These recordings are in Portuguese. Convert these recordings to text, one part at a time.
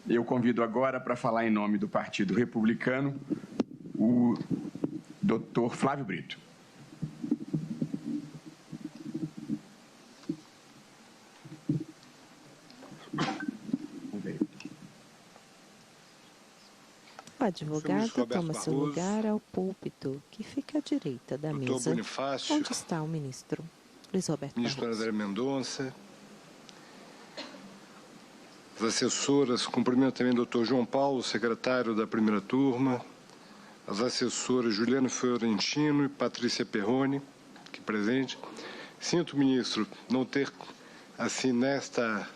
Eu convido agora para falar em nome do Partido Republicano o Dr. Flávio Brito. O advogado toma seu lugar ao púlpito, que fica à direita da mesa, Bonifácio, onde está o ministro Luiz Roberto ministro Barroso. André Mendonça, as assessoras, cumprimento também o Dr. João Paulo, secretário da primeira turma, as assessoras Juliana Fiorentino e Patrícia Perrone, aqui presente. Sinto, ministro, não ter, assim, nesta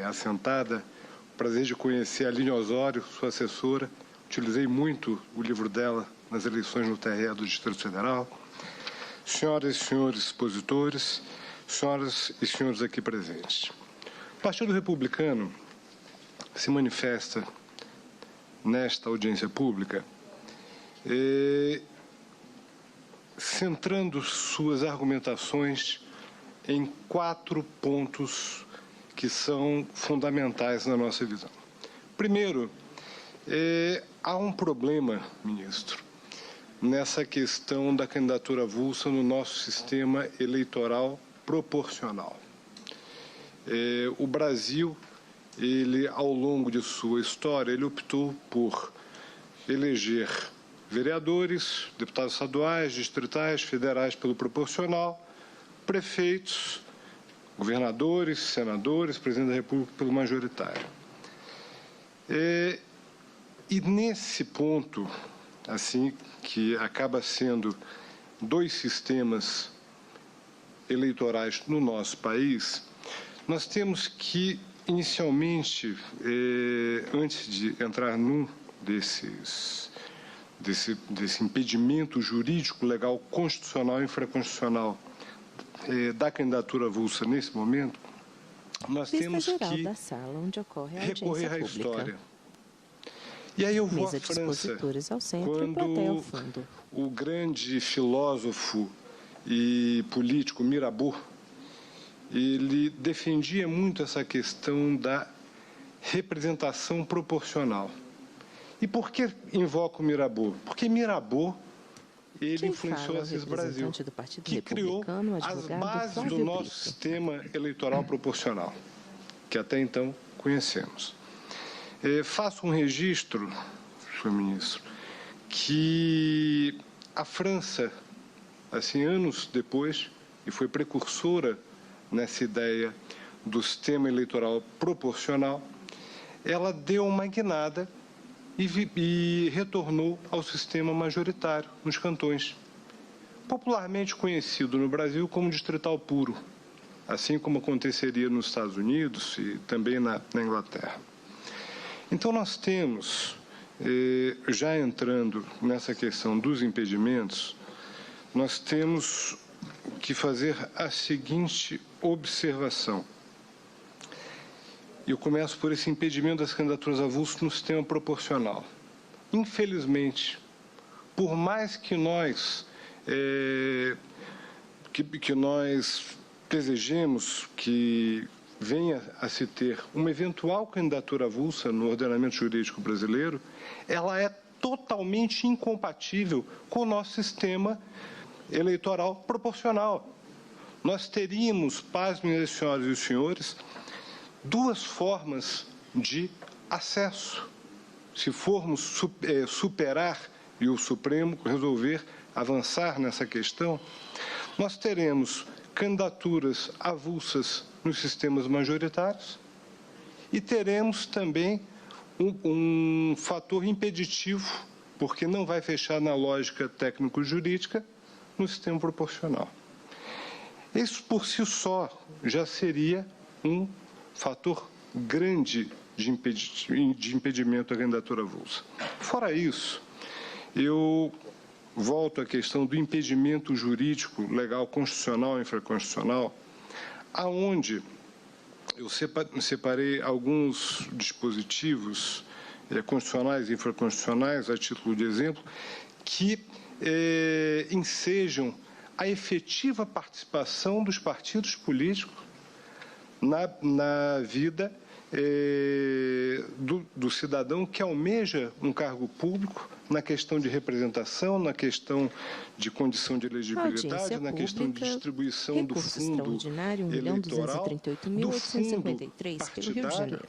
assentada, o prazer de conhecer a Aline Osório, sua assessora. Utilizei muito o livro dela nas eleições no TRE do Distrito Federal. Senhoras e senhores expositores, senhoras e senhores aqui presentes. O Partido Republicano se manifesta nesta audiência pública centrando suas argumentações em 4 pontos que são fundamentais na nossa visão. Primeiro, há um problema, ministro, nessa questão da candidatura avulsa no nosso sistema eleitoral proporcional. O Brasil, ele, ao longo de sua história, ele optou por eleger vereadores, deputados estaduais, distritais, federais pelo proporcional, prefeitos, governadores, senadores, presidente da República pelo majoritário. E nesse ponto, assim, que acaba sendo 2 sistemas eleitorais no nosso país, nós temos que, inicialmente, antes de entrar num desse impedimento jurídico, legal, constitucional e infraconstitucional da candidatura avulsa nesse momento, nós temos que da sala onde ocorre a recorrer à pública. história. E aí eu vou à Mesa de França, expositores ao centro e plateia ao fundo. o grande filósofo e político Mirabeau, ele defendia muito essa questão da representação proporcional. E por que invoco Mirabeau? Porque Mirabeau, ele influenciou o Assis Brasil, que criou as bases do nosso sistema eleitoral proporcional, que até então conhecemos. Faço um registro, senhor ministro, que a França, assim, anos depois, e foi precursora nessa ideia do sistema eleitoral proporcional, ela deu uma guinada e retornou ao sistema majoritário nos cantões, popularmente conhecido no Brasil como distrital puro, assim como aconteceria nos Estados Unidos e também na Inglaterra. Então, nós temos, já entrando nessa questão dos impedimentos, nós temos que fazer a seguinte observação. Eu começo por esse impedimento das candidaturas avulsas no sistema proporcional. Infelizmente, por mais que nós desejemos que venha a se ter uma eventual candidatura avulsa no ordenamento jurídico brasileiro, ela é totalmente incompatível com o nosso sistema eleitoral proporcional. Nós teríamos, pasmem, senhoras e senhores, 2 formas de acesso. Se formos superar e o Supremo resolver avançar nessa questão, nós teremos candidaturas avulsas nos sistemas majoritários e teremos também um fator impeditivo, porque não vai fechar na lógica técnico-jurídica no sistema proporcional. Isso por si só já seria um fator grande de impedimento à candidatura avulsa. Fora isso, eu volto à questão do impedimento jurídico, legal, constitucional e infraconstitucional, aonde eu separei alguns dispositivos constitucionais e infraconstitucionais, a título de exemplo, que ensejam a efetiva participação dos partidos políticos na vida do cidadão que almeja um cargo público na questão de representação, na questão de condição de elegibilidade, na questão de distribuição do fundo eleitoral, do fundo partidário,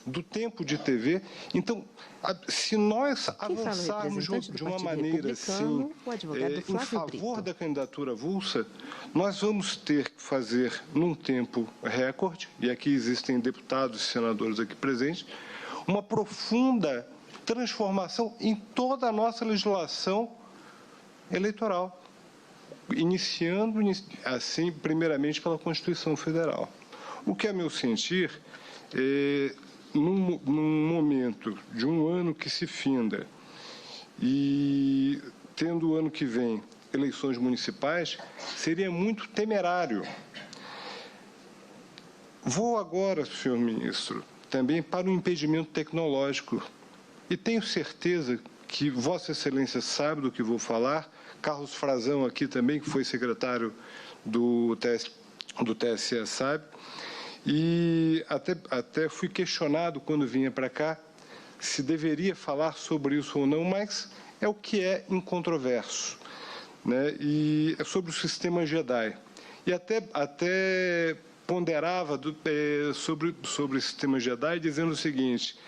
do tempo de TV. Então, se nós avançarmos de uma maneira assim, em favor da candidatura avulsa, nós vamos ter que fazer num tempo recorde, e aqui existem deputados e senadores aqui presentes, uma profunda transformação em toda a nossa legislação eleitoral, iniciando, assim, primeiramente pela Constituição Federal. O que, a meu sentir, num momento de um ano que se finda e tendo o ano que vem eleições municipais, seria muito temerário. Vou agora, senhor ministro, também para o impedimento tecnológico. E tenho certeza que Vossa Excelência sabe do que vou falar. Carlos Frazão aqui também, que foi secretário do TSE, sabe. E até fui questionado quando vinha para cá se deveria falar sobre isso ou não, mas é o que é incontroverso, né? E é sobre o sistema JEDI. E até ponderava sobre o sistema JEDI, dizendo o seguinte: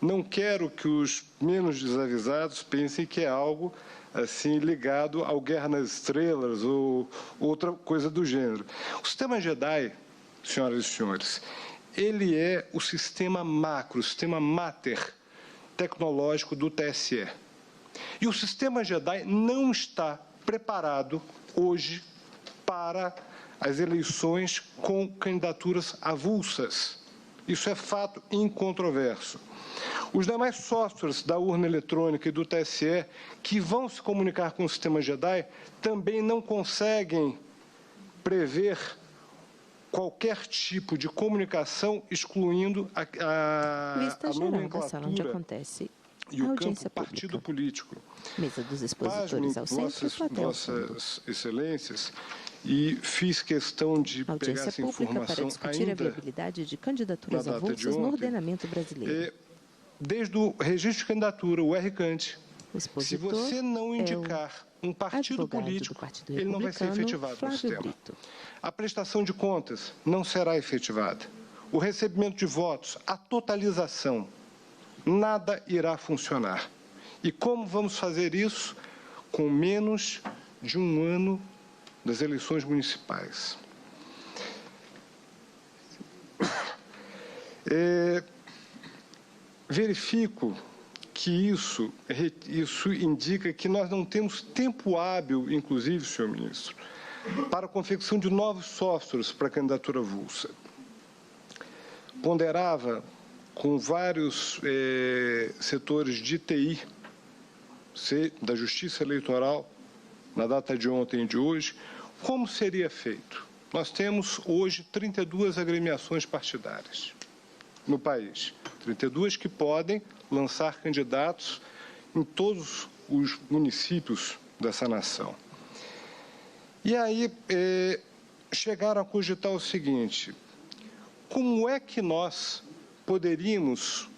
não quero que os menos desavisados pensem que é algo assim ligado ao Guerra nas Estrelas ou outra coisa do gênero. O sistema JEDI, senhoras e senhores, ele é o sistema macro, o sistema mater tecnológico do TSE. E o sistema JEDI não está preparado hoje para as eleições com candidaturas avulsas. Isso é fato incontroverso. Os demais softwares da urna eletrônica e do TSE que vão se comunicar com o sistema JEDI também não conseguem prever qualquer tipo de comunicação, excluindo a nomenclatura onde acontece e o campo partido político. Mesa dos expositores ao centro, Vossas Excelências, e fiz questão de pegar essa informação para discutir ainda a viabilidade de candidaturas avulsas no ordenamento brasileiro. Desde o registro de candidatura, o RCANT, se você não indicar um partido político, ele não vai ser efetivado no sistema. A prestação de contas não será efetivada. O recebimento de votos, a totalização, nada irá funcionar. E como vamos fazer isso? Com menos de um ano das eleições municipais. Verifico que isso indica que nós não temos tempo hábil, inclusive, senhor ministro, para a confecção de novos softwares para a candidatura avulsa. Ponderava com vários setores de TI, da Justiça Eleitoral, na data de ontem e de hoje, como seria feito. Nós temos hoje 32 agremiações partidárias no país, 32 que podem lançar candidatos em todos os municípios dessa nação. E aí chegaram a cogitar o seguinte: como é que nós poderíamos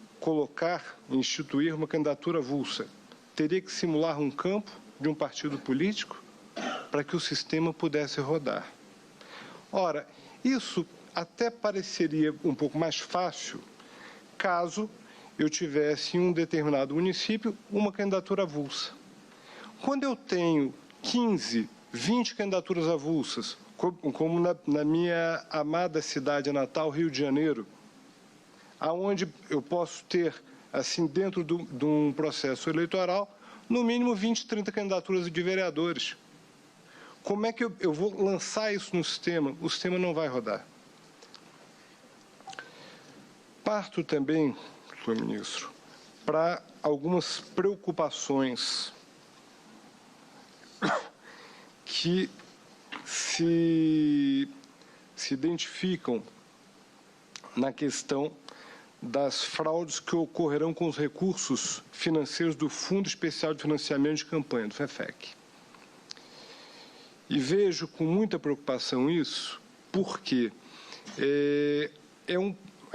instituir uma candidatura avulsa? Teria que simular um campo de um partido político para que o sistema pudesse rodar. Ora, isso até pareceria um pouco mais fácil caso eu tivesse em um determinado município uma candidatura avulsa. Quando eu tenho 15, 20 candidaturas avulsas, como na minha amada cidade natal, Rio de Janeiro, aonde eu posso ter, assim, dentro de um processo eleitoral, no mínimo 20, 30 candidaturas de vereadores. Como é que eu vou lançar isso no sistema? O sistema não vai rodar. Parto também, senhor ministro, para algumas preocupações que se identificam na questão das fraudes que ocorrerão com os recursos financeiros do Fundo Especial de Financiamento de Campanha, do FEFEC. E vejo com muita preocupação isso, porque é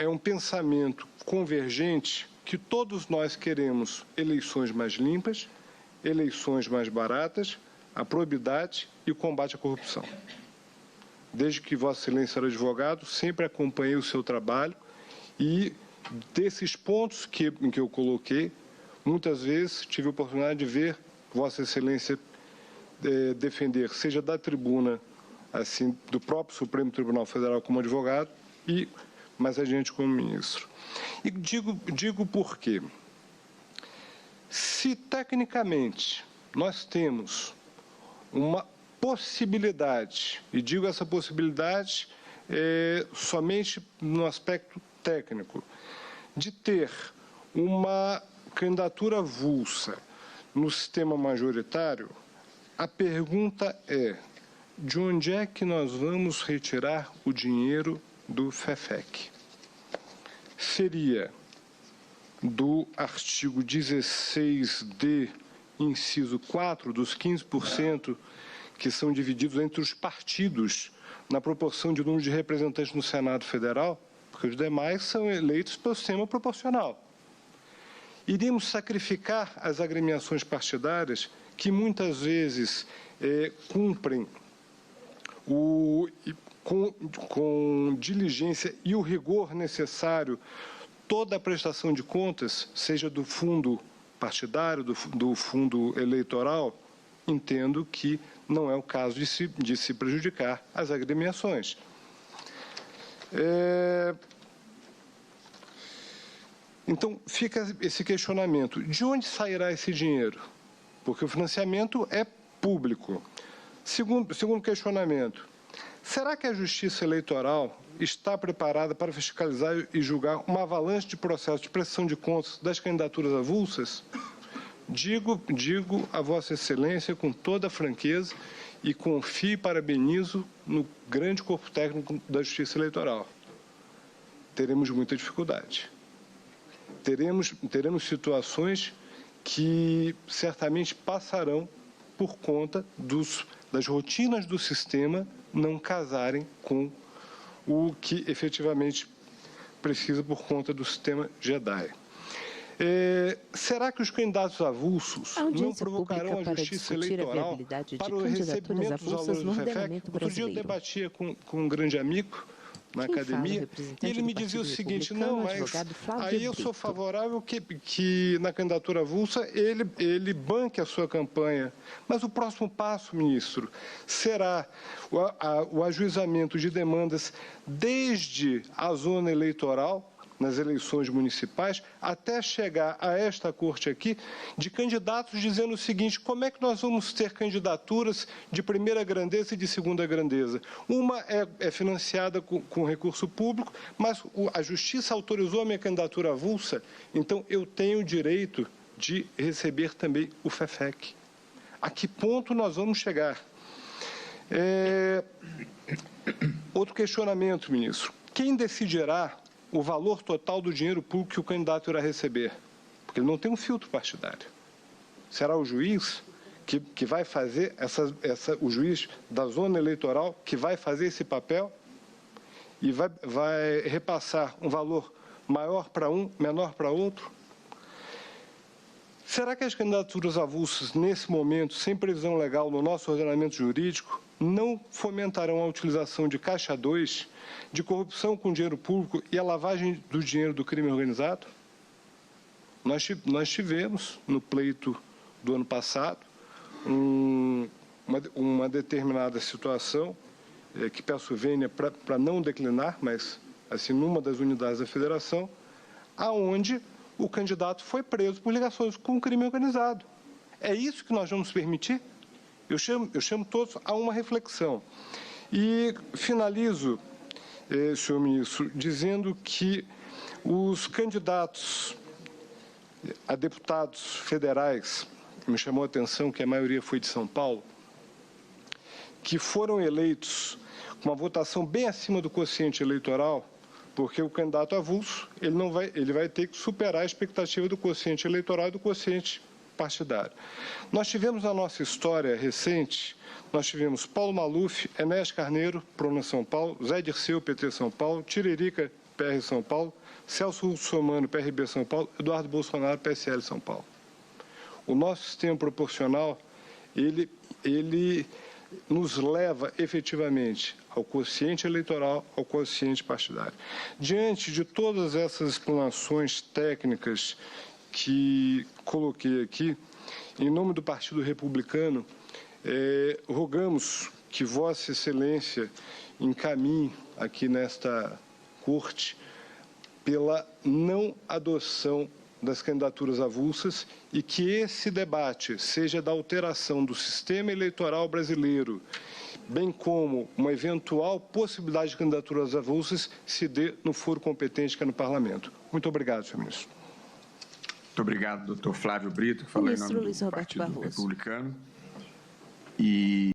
um pensamento convergente que todos nós queremos eleições mais limpas, eleições mais baratas, a probidade e o combate à corrupção. Desde que Vossa Excelência era advogado, sempre acompanhei o seu trabalho e desses pontos que eu coloquei, muitas vezes tive a oportunidade de ver Vossa Excelência defender, seja da tribuna, assim, do próprio Supremo Tribunal Federal como advogado e mais adiante como ministro. E digo por quê. Se tecnicamente nós temos uma possibilidade, e digo essa possibilidade somente no aspecto técnico, de ter uma candidatura avulsa no sistema majoritário, a pergunta é: de onde é que nós vamos retirar o dinheiro do FEFEC? Seria do artigo 16d, inciso 4, dos 15% que são divididos entre os partidos na proporção de número de representantes no Senado Federal, porque os demais são eleitos pelo sistema proporcional. Iríamos sacrificar as agremiações partidárias que muitas vezes cumprem com diligência e o rigor necessário toda a prestação de contas, seja do fundo partidário, do fundo eleitoral. Entendo que não é o caso de se prejudicar as agremiações. Então, fica esse questionamento: de onde sairá esse dinheiro? Porque o financiamento é público. Segundo questionamento: será que a Justiça Eleitoral está preparada para fiscalizar e julgar uma avalanche de processos de prestação de contas das candidaturas avulsas? Digo a Vossa Excelência com toda a franqueza e confio e parabenizo no grande corpo técnico da Justiça Eleitoral. Teremos muita dificuldade. Teremos situações que certamente passarão por conta das rotinas do sistema não casarem com o que efetivamente precisa por conta do sistema JEDI. Será que os candidatos avulsos não provocarão a Justiça Eleitoral para o recebimento dos valores do FEFEC? Outro dia eu debatia com um grande amigo na academia, e ele me dizia o seguinte: não, mas aí eu sou favorável que na candidatura avulsa ele banque a sua campanha. Mas o próximo passo, ministro, será o ajuizamento de demandas desde a zona eleitoral, nas eleições municipais, até chegar a esta corte aqui, de candidatos dizendo o seguinte: como é que nós vamos ter candidaturas de primeira grandeza e de segunda grandeza? Uma é financiada com recurso público, mas a Justiça autorizou a minha candidatura avulsa, então eu tenho o direito de receber também o FEFEC. A que ponto nós vamos chegar? Outro questionamento, ministro: quem decidirá o valor total do dinheiro público que o candidato irá receber? Porque ele não tem um filtro partidário. Será o juiz que vai fazer o juiz da zona eleitoral que vai fazer esse papel e vai repassar um valor maior para um, menor para outro? Será que as candidaturas avulsas, nesse momento, sem previsão legal no nosso ordenamento jurídico, não fomentarão a utilização de caixa 2, de corrupção com dinheiro público e a lavagem do dinheiro do crime organizado? Nós tivemos, no pleito do ano passado, uma determinada situação, que peço vênia para não declinar, mas assim, numa das unidades da federação, aonde o candidato foi preso por ligações com o crime organizado. É isso que nós vamos permitir? Eu chamo todos a uma reflexão. E finalizo, senhor ministro, dizendo que os candidatos a deputados federais, me chamou a atenção que a maioria foi de São Paulo, que foram eleitos com uma votação bem acima do quociente eleitoral, porque o candidato avulso ele vai ter que superar a expectativa do quociente eleitoral e do quociente partidário. Nós tivemos na nossa história recente, nós tivemos Paulo Maluf, Enéas Carneiro, PRONA São Paulo, Zé Dirceu, PT São Paulo, Tiririca, PR São Paulo, Celso Russomano, PRB São Paulo, Eduardo Bolsonaro, PSL São Paulo. O nosso sistema proporcional, ele nos leva efetivamente ao quociente eleitoral, ao quociente partidário. Diante de todas essas explanações técnicas que coloquei aqui, em nome do Partido Republicano, rogamos que Vossa Excelência encaminhe aqui nesta Corte pela não adoção das candidaturas avulsas e que esse debate seja da alteração do sistema eleitoral brasileiro, bem como uma eventual possibilidade de candidaturas avulsas, se dê no foro competente que é no Parlamento. Muito obrigado, senhor ministro. Muito obrigado, doutor Flávio Brito, que falou em nome do Partido Republicano.